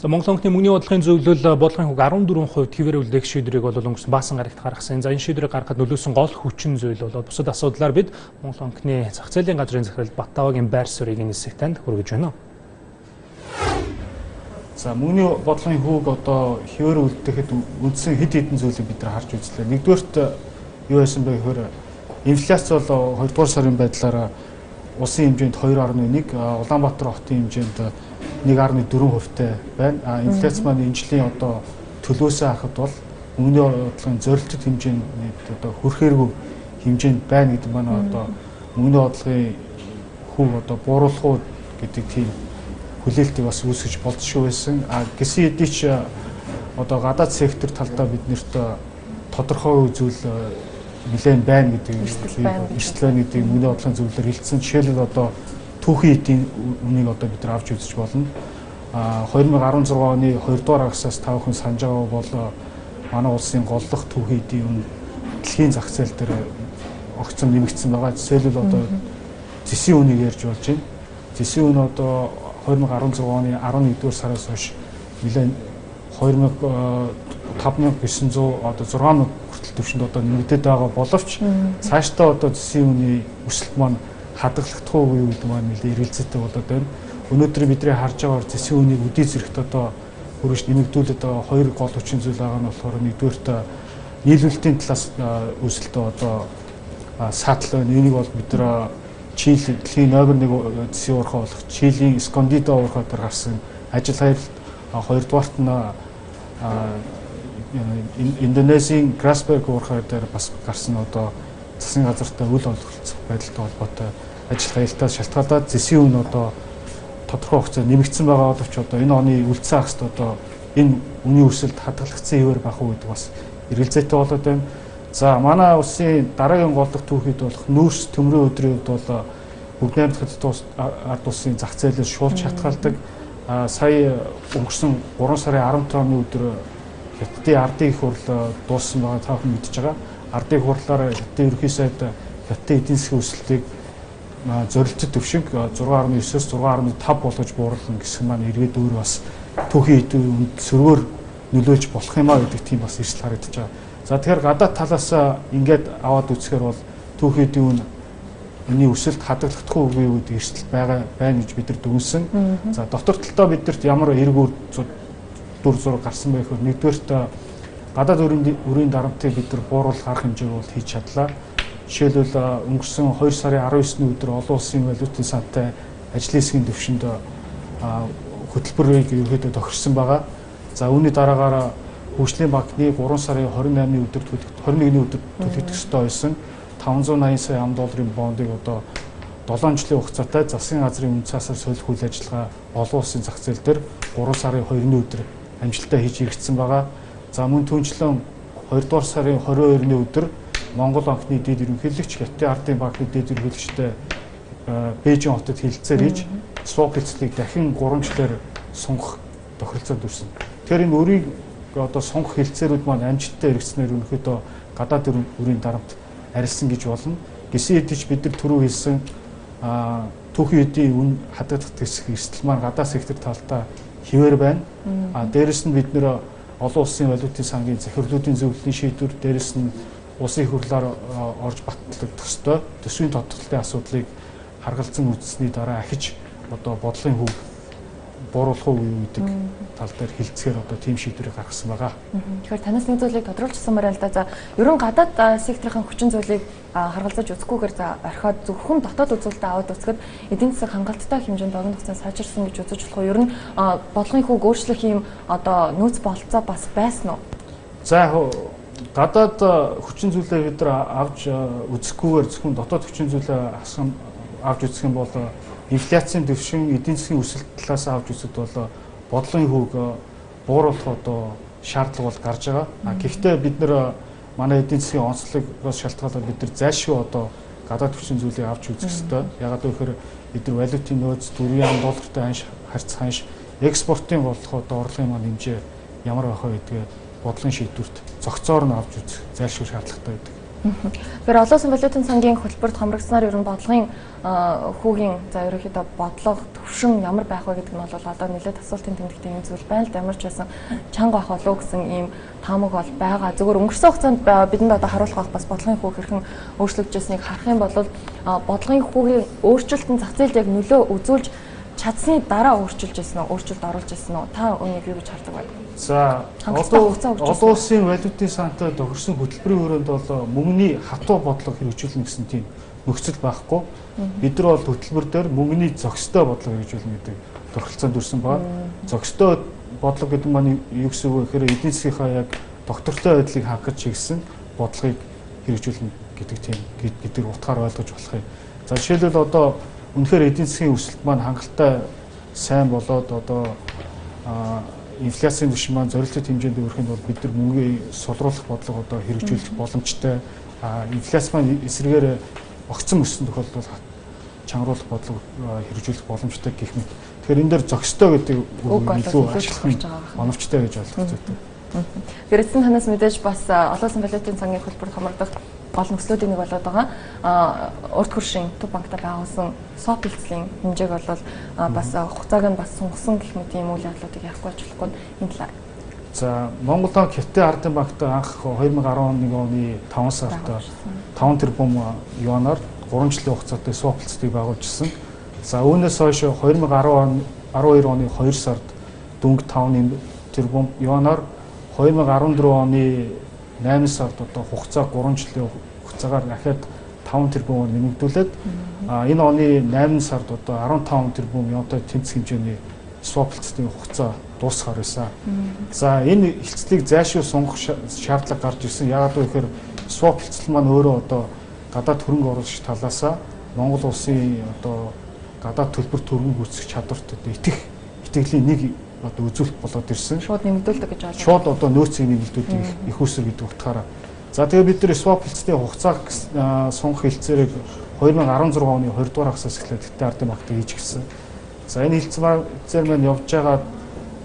За Монгол банкны мөнгөний бодлогын зөвлөл бодлогын хүүг 14% твээр үлдээх шийдвэрийг бол өнгөрсөн баасан гарагт гаргасан. За энэ шийдвэрийг гаргахад нөлөөсөн гол хүчин зүйл бол бусад асуудлаар бид Монгол банкны зах зээлийн газрын захирал Баттавагийн байр суурийг энэ хэсэгт танд хүргэж байна. За мөнгөний бодлогын хүүг одоо хэвээр үлдээхэд үндсэн хэд хэдэн зүйлийг бид нар харж үзлээ. Нэгдүгээрт юу байсан бэ гэхээр инфляц бол 2 дугаар сарын байдлаараа улсын хэмжээнд 2.1, Улаанбаатар хотын хэмжээнд 1.4%-тай байна. Инфляц маань энэ жилийн одоо төлөөсөө харахад бол мөнгөний бодлогын зорилттой хэмжээнд одоо хүрэхээргүй хэмжээнд байна гэдэг маань одоо мөнгөний бодлогын хүүг одоо бууруулах уу гэдэг тийм хүлээлтийг бас үүсгэж болзошгүй байсан. Гэсэн хэдий ч одоо гадаад сектор талдаа биднэрт тодорхой зүйл нэлээд байна гэдэг эрсдэл байна гэдэг мөнгөний бодлогын зөвлөлөөр хэлсэн. Жишээлбэл одоо түүхийн эдийн үнийг одоо бид нар авч үзэж болно. 2016 оны 2 дугаар агсаас тавхан санаж байгаа бол манай улсын голлох түүхийн эдийн үн дэлхийн зах зээл дээр огцом нэмэгдсэн байгаа. Жишээлбэл одоо зэсийн үнийг ярьж болж байна. Зэсийн үн одоо 2016 оны 11-р сараас хойш нэлээд 5900 одоо 6000 хүртэл төвшөнд одоо нэмэгдээд байгаа боловч цаашдаа одоо зэсийн үний өсөлт маань хадгалагдах уу гэдэг маань нэлээд эргэлзээтэй болоод байна. Өнөөдөр бидний харж байгаагаар зэсийн үнийг үдий зэрэгт одоо хөрөж нэмэгдүүлээд байгаа хоёр гол хүчин зүйл байгаа нь болохоор нэгдүгээрт нийлүүлэлтийн талаас өсөлтөө одоо саатал байна. Энийг бол бид нар Чили дэлхийн номер 1 зэсийн уурхай болох Чилийн Эскондидо уурхай дээр гарсан ажил хаялт, хоёрдугаарт нь Индонезийн Грасберг уурхай дээр бас гарсан одоо засгийн газартай үйл олгогдсон байдалтай холбоотой ажил хаялтаас шалтгаалаад зэсийн үн одоо тодорхой хугацаанд нэмэгдсэн байгаа боловч одоо энэ оны үлдсэн хагасд одоо энэ үнийн өсөлт хадгалагдсан хэвээр байх уу гэдэг бас эргэлзээтэй болоод байна. За манай улсын дараагийн голдох түүхийд болох нүүрс төмрийн өдрийн хувьд бол бүгд найрамдах ард улсын зах зээлээс шууд шалтгаалдаг. Сая өнгөрсөн 3 сарын 15 оны өдөр Хятадын ардын их хурл дууссан байгаа та бүхэн мэдж байгаа. Ардын их хурлаар Хятадын ерөнхий сайд Хятадын эдийн засгийн өсөлтийг зорилттой төвшинг 6.9-өөс 6.5 болгож бууруулна гэсэн маань эргээд өөр бас түүхийн эдийн үнд сөргөөр нөлөөлж болох юм а гэдэг тийм бас эрсдэл харагдаж байгаа. За тэгэхээр гадаад талаас ингээд аваад үзэхээр бол түүхийн эдийн үн энэ өсөлт хадгалагдах үгүй гэдэг эрсдэл байна гэж бид нар дүгнсэн. За дотор талдаа бидэрт ямар эрг дүр зураг гарсан байх вэ? Нэгдүгээрт гадаад өрийн дарамтыг бид нар бууруулах арга хэмжээг бол хийж чадлаа. Жишээлбэл өнгөрсөн 2 сарын 19-ний өдөр олон улсын валютын сантай ажлын хэсгийн төвшөнд хөтөлбөрийг ерөөдөө тохирсон байгаа. За үүний дараагаар Хөгжлийн банкны 3 сарын 28-ны өдөр 21-ний өдөр төлөгдөх ёстой байсан 580 сая ам.долларын бондыг одоо 7 жилийн хугацаатай засгийн газрын үн цаасаар солих үйл ажиллагаа олон улсын зах зээл дээр 3 сарын 2-ны өдөр амжилттай хийж иргэсэн байгаа. За мөн түүнчлэн 2 дугаар сарын 22-ны өдөр Монгол банкны дэд ерөнхийлөгч Хятадын ардын банкны дэд ерөнхийлөгчтэй Бээжин хотод хэлэлцээр хийж swap хэвлэлийг дахин 3 жилээр сунгах тохиролцоонд хүрсэн. Тэгэхээр энэ өрийг одоо сонгох хэлэлцээрүүд маань амжилттай хэрэгжснээр өнөөхдөө гадаад өрийн дарамт арилсан гэж болно. Гэсэн хэдий ч бид нар түрүү хэлсэн түүхийн эдийн үн хадгалах хэсэг эрсдэл маань гадаад сектор талдаа хэвээр байна. Дээрэс нь бид нэр олон улсын валютын сангийн захирлуудын зөвлөлийн шийдвэр, дээрэс нь улсын их хурлаар орж батлагдах ёстой төсвийн тодорхойлолтын асуудлыг харгалзан үзсний дараа ахиж одоо бодлогын хүүг бууруулах уу гэдэг тал дээр хилцгээр одоо тийм шийдвэрийг гаргасан байгаа. Тэгэхээр танаас нэг зүйлийг тодруулчихсан байна л да. За ерөн гадаад секторын хүчин зүйлийг харгалзаж үзэхгүйгээр за орхиод зөвхөн дотоод үзүүлэлтээ аваад үзэхэд эдийн засаг хангалттай хэмжээнд богино хугацаанд сайжирсан гэж үзэж болох. Ер нь бодлогын хүүг өөрчлөх юм одоо нөөц бололцоо бас байсан уу? За гадаад хүчин зүйлээ бид нар авч үзэхгүйгээр зөвхөн дотоод хүчин зүйлээ авч үзэх юм бол инфляцийн төвшин эдийн засгийн өсөлт талаас авч үзэхэд бол бодлогын хүүг бууруулах одоо шаардлага бол гарч байгаа. Гэхдээ бид нар манай эдийн засгийн онцлогоос шалтгаалаад бид нар зайлшгүй одоо гадаад хүчин зүйлийг авч үзэх ёстой. Ягаад гэвэл бид нар валютын нөөц, төгрөгийн ам.доллартай харьцах экспортын болох одоо орлогын маань хэмжээ ямар байх вэ гэдгээ бодлогын шийдвэрт зохицоор нь авч үзэх зайлшгүй шаардлагатай байдаг. Тэгэхээр олон улсын валютын сангийн хөтөлбөрт хамрагдсанаар ер нь бодлогын хүүгийн за ерөнхийдөө бодлого төвшин ямар байх вэ гэдэг нь бол одоо нэлээд асуултын тэмдэгтэй юм зүйл байна л да. Ямар ч байсан чанга байх болов гэсэн ийм таамаг бол байгаа. Зөвхөн өнгөрсөн хугацаанд бидэнд одоо харуулах байх бас бодлогын хүүг хэрхэн өөрчлөгдөжсэнийг харах юм бол бодлогын хүүгийн өөрчлөлтөнд зах зээлд яг нөлөө үзүүлж чадсны дараа өөрчилж ирсэн үү, өөрчлөлт оруулж ирсэн үү? Та үүнийг юу гэж хардаг вэ? За, олон улсын валютын сантай тохирсон хөтөлбөрийн хүрээнд бол мөнгөний хатуу бодлого хэрэгжүүлнэ гэсэн тийм нөхцөл байхгүй. Бид нар бол хөтөлбөр дээр мөнгөний зохистой бодлого хэрэгжүүлнэ гэдэг тохиролцоонд ирсэн ба зохистой бодлого гэдэг нь юу гэсэн үг вэ гэхээр эдийн засгийнхаа яг доктортой байдлыг хангаж чигсэн бодлогыг хэрэгжүүлнэ гэдэг утгаар ойлгож болох юм. За жишээлбэл одоо үнэхээр эдийн засгийн өсөлт маань хангалттай сайн болоод одоо инфляцийн түвшин маань зорилттой хэмжээнд өөрөхийн бол бид нар мөнгөний сулруулах бодлого одоо хэрэгжүүлэх боломжтой. Инфляц маань эсрэгээр огцон өссөн тохиолдолд чангаруулах бодлого хэрэгжүүлэх боломжтой гэх мэт. Тэгэхээр энэ дээр зохистой гэдэг үг илүү ашиглах боломжтой гэж ойлгох зүйтэй. Тэгэхээр эцсийн танаас мэдээж бас олон улсын валютын сангийн хөтөлбөрт хамрагдах гол нөхцлүүдийн нэг болоод байгаа. Урт хөршийн төв банктай байгуулсан swap хилцлийн хэмжээг бол бас хугацааг нь бас сунгасан гэх мэт ийм үйл явдлуудыг яахгүй болохгүй энэ талаар. За Монгол банк Хятад Ардын банктай анх 2011 оны 5 сард 5 тэрбум юанаар 3 жилийн хугацаатай swap хилцлийг байгуулжсэн. За үүнээс хойш 2012 оны 2 сард дөнгө 5 тэрбум юанаар 2014 оны 8 сард одоо хугацаа 3 жилийн хугацаагаар дахиад 5 тэрбумаар нэмэгдүүлээд энэ оны 8 сард одоо 15 тэрбум юантай тэнцэх хэмжээний swap хилцлийн хугацаа дуусгаар байсан. За энэ хилцлийг зайлшгүй сунгах шаардлага гарч ирсэн. Яагаад вэ гэхээр swap хилцэл маань өөрөө одоо гадаад хөрөнгө оруулагч талаасаа Монгол улсын одоо гадаад төлбөр төргөн гүйцэх чадварт итгэлийн нэг одоо үзүүлэлт болоод ирсэн. Шууд нэмэгдүүлдэг гэж байна. Шууд одоо нөөцийг нэмэгдүүлдэг их усэр гэдэг утгаараа. За тэгээ бид нар swap хилцлийн хугацааг сунгах хилцээрийг 2016 оны 2 дугаар хагасаас эхлээд Хятад Ардын банктай хийж гисэн. За энэ хилцээр маань явж байгаа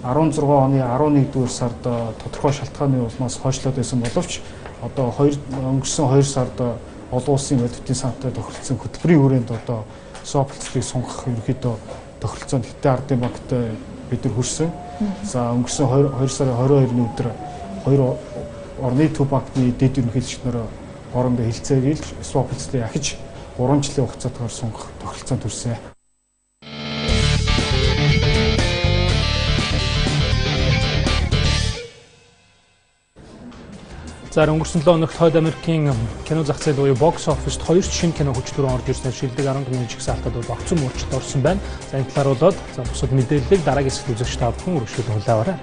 16 оны 11-р сард тодорхой шалтгааны улмаас хойшлоод байсан боловч одоо өнгөрсөн 2 сард олон улсын валютын сантай тохиролцсон хөтөлбөрийн хүрээнд одоо swap хилцлийг сунгах ерөнхийдөө тохиролцоонд Хятад Ардын банктай бид нар хүрсэн. За өнгөрсөн 2 сарын 22-ны өдөр 2 орны төв банкны дэд ерөнхийлөгч нар хоорондоо хэлцээр хэлж swap хилцлийг ахиж 3 жилийн хугацаатаар сунгах тохиролцоонд хүрсэн. За өнгөрсөн 7 өнөخت Хойд Америкийн кино зах зээл буюу box office-т 2 шинэ кино хүч төрөн орж ирсэн шилдэг 10 киноны жигсаалтад бол огцон мөрчлөлт орсон байна. За энэ талаар болоод бусад мэдээллийг дараагийн хэсэгт үзэгч та бүхэн үргэлжлүүлэн хүлээвээрэй.